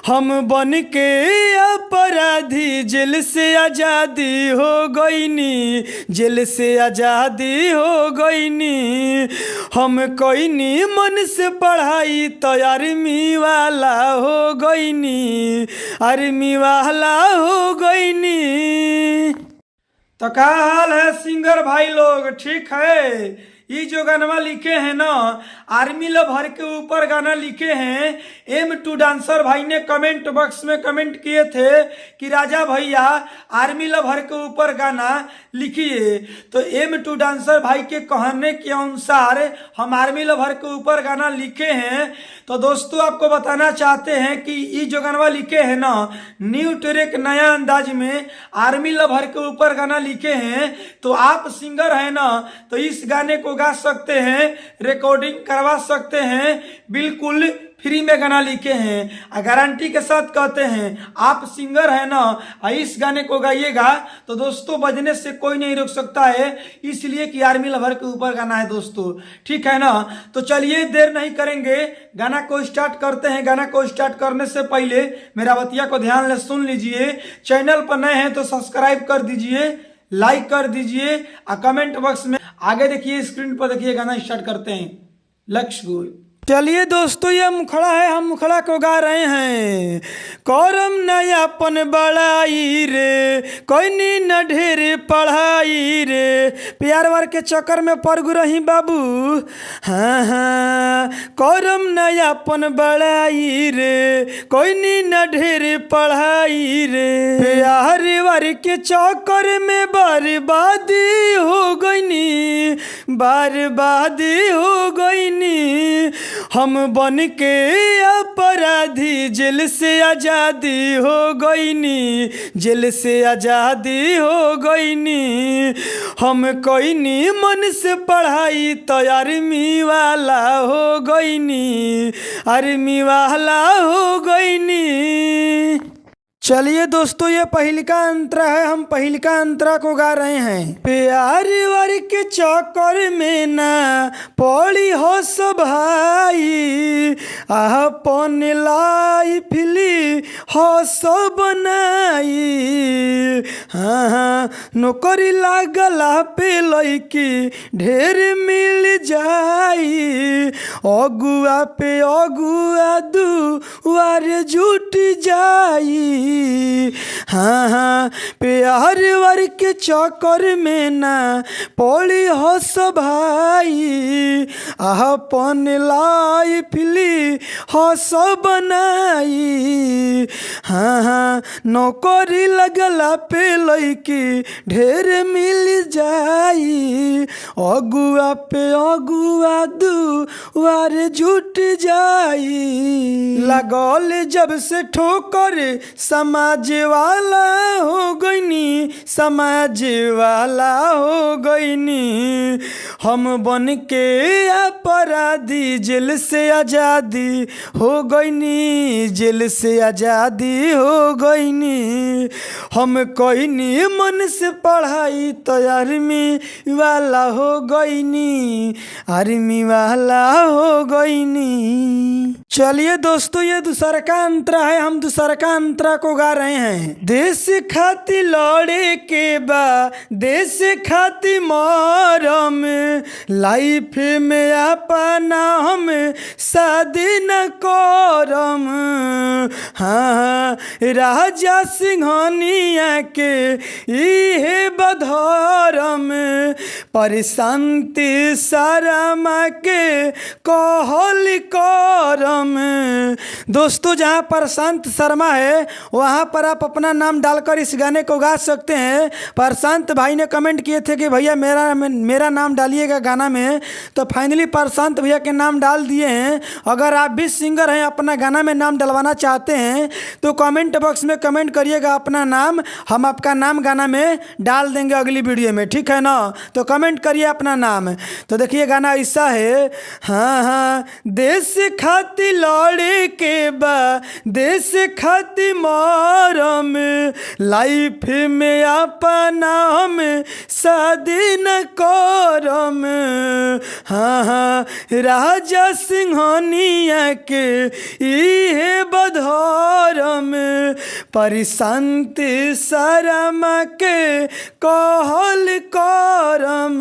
हम बन के अपराधी जेल से आज़ादी हो गईनी, जेल से आज़ादी हो गईनी। हम कोईनी मन से पढ़ाई तो आर्मी वाला हो गईनी, आर्मी वाला हो गईनी। तो क्या हाल है सिंगर भाई लोग, ठीक है? ये जो गाना लिखे हैं ना, आर्मी लवर के ऊपर गाना लिखे हैं। M2 डांसर भाई ने कमेंट बॉक्स में कमेंट किए थे कि राजा भैया आर्मी लवर के ऊपर गाना लिखिए। तो M2 डांसर भाई के कहने के अनुसार हम आर्मी लवर के ऊपर गाना लिखे हैं। तो दोस्तों आपको बताना चाहते हैं कि ये जो गाना लिखे हैं ना, न्यू ट्रैक नया अंदाज में आर्मी लवर के ऊपर गाना लिखे हैं। तो आप सिंगर है ना, तो इस गाने को गा सकते हैं, रिकॉर्डिंग करवा सकते हैं, बिल्कुल फ्री में गाना लिखे हैं। गारंटी के साथ कहते हैं आप सिंगर है ना, इस गाने को गाइएगा तो दोस्तों बजने से कोई नहीं रोक सकता है, इसलिए कि आर्मी लवर के ऊपर गाना है दोस्तों, ठीक है ना। तो चलिए देर नहीं करेंगे, गाना को स्टार्ट करते हैं। गाना को स्टार्ट करने से पहले मेरा बतिया को ध्यान से सुन लीजिए। चैनल पर नए हैं तो सब्सक्राइब कर दीजिए, लाइक कर दीजिए और कमेंट बॉक्स में आगे देखिए, स्क्रीन पर देखिए, गाना स्टार्ट करते हैं। लक्ष्य गोल। चलिए दोस्तों, ये मुखड़ा है, हम मुखड़ा को गा रहे हैं। करम नयापन बड़ाई रे, कोई नी न ढेर पढ़ाई रे, प्यार वार के चक्कर में पड़ रही बाबू। हाँ हाँ, करम नयापन बड़ाई रे, कोई नी न ढेर पढ़ाई रे, प्यार वार के चक्कर में बर्बादी हो गईनी, बर्बादी हो गईनी। हम बन के अपराधी जेल से आज़ादी हो गईनी, जेल से आज़ादी हो गईनी। हम कोईनी मन से पढ़ाई तो आर्मी वाला हो गईनी, आर्मी वाला हो गईनी। चलिए दोस्तों, ये पहिलका अंतरा है, हम पहिलका अंतरा को गा रहे हैं। प्यार वार के चक्कर में ना पड़ी हो सब भाई, अपन लाइफ ली हो सब बनाई। हाँ हाँ, नौकरी लागला पे लईकी ढेर मिल जाई, अगुआ पे अगुआ दुआर जुट जाई। हाँ हाँ, प्यार वार के चक्कर में ना पड़ी हो सब भाई, अपन लाइफ ली हो सब बनाई। हाँ हाँ, नौकरी लगला पे लईकी ढेर मिल जाई, अगुआ पे अगुआ दुआर जुट जाई। लगल जब से ठोकर समाज वाला हो गईनी, समाज वाला हो गईनी। हम बन के अपराधी जेल से आज़ादी हो गईनी, जेल से आज़ादी हो गईनी। हम कोईनी मन से पढ़ाई तो आर्मी वाला हो गईनी, आर्मी वाला हो गईनी। चलिए दोस्तों, ये दूसरा का अंतरा है, हम दूसरा का अंतरा को गा रहे हैं। देश खातिर लड़े के बा, देश खातिर मरम, लाइफ में अपना हम शादी न करम। हाँ, राजा सिंघनिया के इहे बधरम, पर शांति शर्मा के कहल करम। दोस्तों, जहाँ पर प्रशांत शर्मा है वहाँ पर आप अपना नाम डालकर इस गाने को गा सकते हैं। प्रशांत भाई ने कमेंट किए थे कि भैया मेरा नाम डालिएगा गाना में, तो फाइनली प्रशांत भैया के नाम डाल दिए हैं। अगर आप भी सिंगर हैं, अपना गाना में नाम डलवाना चाहते हैं तो कमेंट बॉक्स में कमेंट करिएगा अपना नाम, हम आपका नाम गाना में डाल देंगे अगली वीडियो में, ठीक है ना। तो कमेंट करिए अपना नाम। तो देखिए गाना ऐसा है। हाँ हाँ, देश खातिर लड़े के बा, देश खातिर मरम, लाइफ में अपना हम शादी न करम। हाँ हाँ, राजा सिंघनिया के इहे बधरम, प्रशांत शर्मा के कहल करम,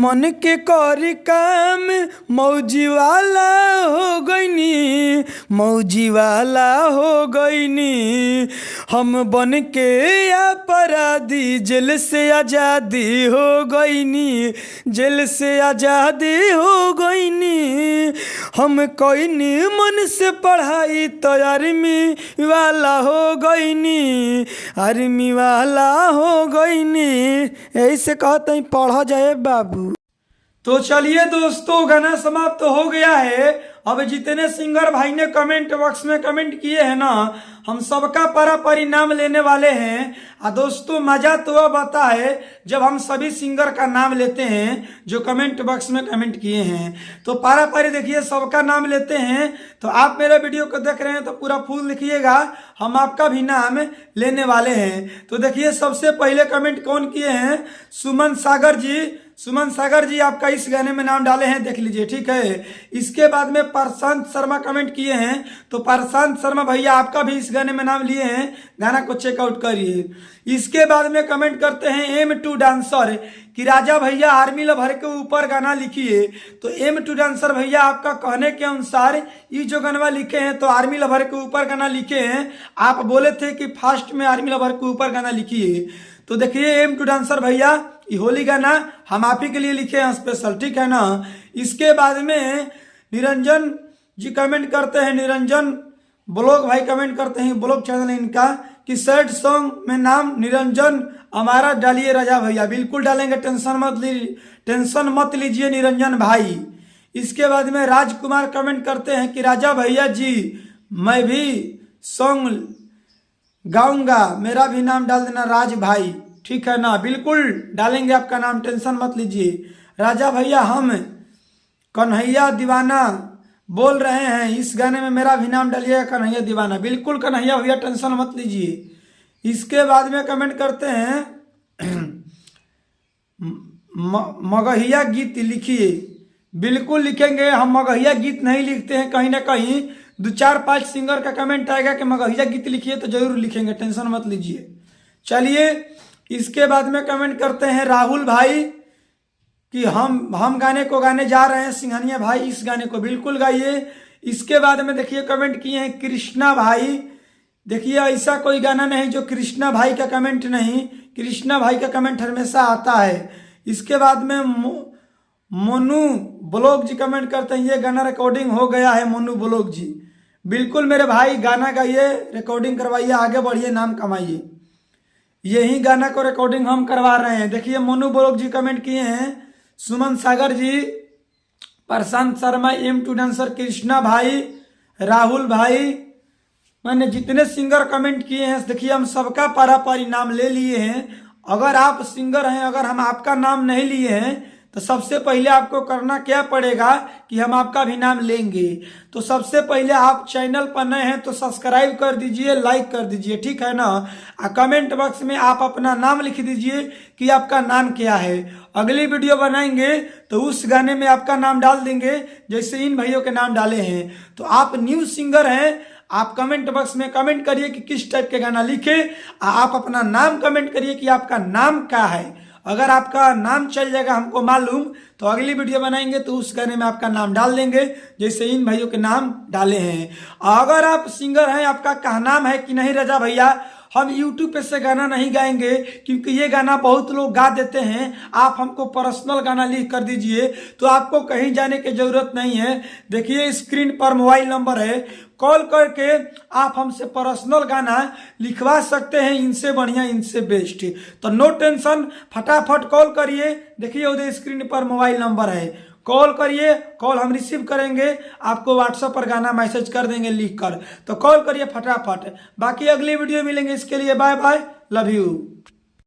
मन के करी काम मौजी वाला हो गईनी, मौजी वाला हो गईनी। हम बन के अपराधी जेल से आज़ादी हो गईनी, जेल से आज़ादी हो गईनी। हम कोईनी मन से पढ़ाई तो आर्मी वाला हो गईनी, आर्मी वाला हो गईनी। ऐसे कहते हैं पढ़ा जाए बाबू। तो चलिए दोस्तों, गाना समाप्त तो हो गया है। अब जितने सिंगर भाई ने कमेंट बॉक्स में कमेंट किए हैं ना, हम सबका पारा नाम लेने वाले हैं। दोस्तों मजा तो अब आता है जब हम सभी सिंगर का नाम लेते हैं जो कमेंट बॉक्स में कमेंट किए हैं। तो पारा देखिए सबका नाम लेते हैं। तो आप मेरा वीडियो को देख रहे हैं तो पूरा फुल लिखिएगा, हम आपका भी नाम लेने वाले हैं। तो देखिए सबसे पहले कमेंट कौन किए हैं, सुमन सागर जी। सुमन सागर जी आपका इस गाने में नाम डाले हैं, देख लीजिए, ठीक है। इसके बाद में प्रशांत शर्मा कमेंट किए हैं, तो प्रशांत शर्मा भैया आपका भी इस गाने में नाम लिए हैं, गाना को चेकआउट करिए। इसके बाद में कमेंट करते हैं M2 डांसर कि राजा भैया आर्मी लवर के ऊपर गाना लिखिए। तो M2 डांसर भैया आपका कहने के अनुसार ये जो गाना लिखे हैं तो आर्मी लवर के ऊपर गाना लिखे हैं। आप बोले थे कि फास्ट में आर्मी लवर के ऊपर गाना लिखिए। तो देखिए M2 डांसर भैया ये होली गाना हम आप ही के लिए लिखे हैं स्पेशल, ठीक है ना। इसके बाद में निरंजन जी कमेंट करते हैं, निरंजन ब्लॉग भाई कमेंट करते हैं, ब्लॉग चैनल है इनका, कि सैड सॉन्ग में नाम निरंजन हमारा डालिए राजा भैया। बिल्कुल डालेंगे, टेंशन मत लीजिए निरंजन भाई। इसके बाद में राजकुमार कमेंट करते हैं कि राजा भैया जी मैं भी सॉन्ग गाऊंगा, मेरा भी नाम डाल देना राज भाई, ठीक है ना। बिल्कुल डालेंगे आपका नाम, टेंशन मत लीजिए। राजा भैया हम कन्हैया दीवाना बोल रहे हैं, इस गाने में मेरा भी नाम डालिएगा कन्हैया दीवाना। बिल्कुल कन्हैया भैया टेंशन मत लीजिए। इसके बाद में कमेंट करते हैं मगहिया गीत लिखिए। बिल्कुल लिखेंगे, हम मगहिया गीत नहीं लिखते हैं, कहीं ना कहीं 2-4-5 सिंगर का कमेंट आएगा कि मगहिया गीत लिखिए तो जरूर लिखेंगे, टेंशन मत लीजिए। चलिए इसके बाद में कमेंट करते हैं राहुल भाई कि हम गाने को गाने जा रहे हैं, सिंघानिया भाई इस गाने को बिल्कुल गाइए। इसके बाद में देखिए कमेंट किए हैं कृष्णा भाई। देखिए ऐसा कोई गाना नहीं जो कृष्णा भाई का कमेंट नहीं, कृष्णा भाई का कमेंट हमेशा आता है। इसके बाद में मोनू ब्लॉग जी कमेंट करते हैं ये गाना रिकॉर्डिंग हो गया है। मोनू ब्लॉग जी बिल्कुल मेरे भाई गाना गाइए, रिकॉर्डिंग करवाइए, आगे बढ़िए, नाम कमाइए। यही गाना को रिकॉर्डिंग हम करवा रहे हैं। देखिए मोनू ब्लॉग जी कमेंट किए हैं, सुमन सागर जी, प्रशांत शर्मा, M2 डांसर, कृष्णा भाई, राहुल भाई, मैंने जितने सिंगर कमेंट किए हैं देखिए हम सबका पारा नाम ले लिए हैं। अगर आप सिंगर हैं, अगर हम आपका नाम नहीं लिए हैं तो सबसे पहले आपको करना क्या पड़ेगा कि हम आपका भी नाम लेंगे। तो सबसे पहले आप चैनल पर नए हैं तो सब्सक्राइब कर दीजिए, लाइक कर दीजिए, ठीक है ना। कमेंट बॉक्स में आप अपना नाम लिख दीजिए कि आपका नाम क्या है। अगली वीडियो बनाएंगे तो उस गाने में आपका नाम डाल देंगे जैसे इन भाइयों के नाम डाले हैं। तो आप न्यू सिंगर हैं, आप कमेंट बॉक्स में कमेंट करिए कि किस टाइप के गाना लिखे, आप अपना नाम कमेंट करिए कि आपका नाम क्या है। अगर आपका नाम चल जाएगा हमको मालूम तो अगली वीडियो बनाएंगे तो उस गाने में आपका नाम डाल देंगे जैसे इन भाइयों के नाम डाले हैं। अगर आप सिंगर हैं, आपका क्या नाम है कि नहीं राजा भैया, हम YouTube पे से गाना नहीं गाएंगे क्योंकि ये गाना बहुत लोग गा देते हैं। आप हमको पर्सनल गाना लिख कर दीजिए तो आपको कहीं जाने की जरूरत नहीं है। देखिए स्क्रीन पर मोबाइल नंबर है, कॉल करके आप हमसे पर्सनल गाना लिखवा सकते हैं, इनसे बढ़िया, इनसे बेस्ट। तो नो टेंशन, फटाफट कॉल करिए। देखिए उधर स्क्रीन पर मोबाइल नंबर है, कॉल करिए, कॉल हम रिसीव करेंगे, आपको व्हाट्सएप पर गाना मैसेज कर देंगे लिख कर। तो कॉल करिए फटाफट। बाकी अगली वीडियो मिलेंगे, इसके लिए बाय बाय, लव यू।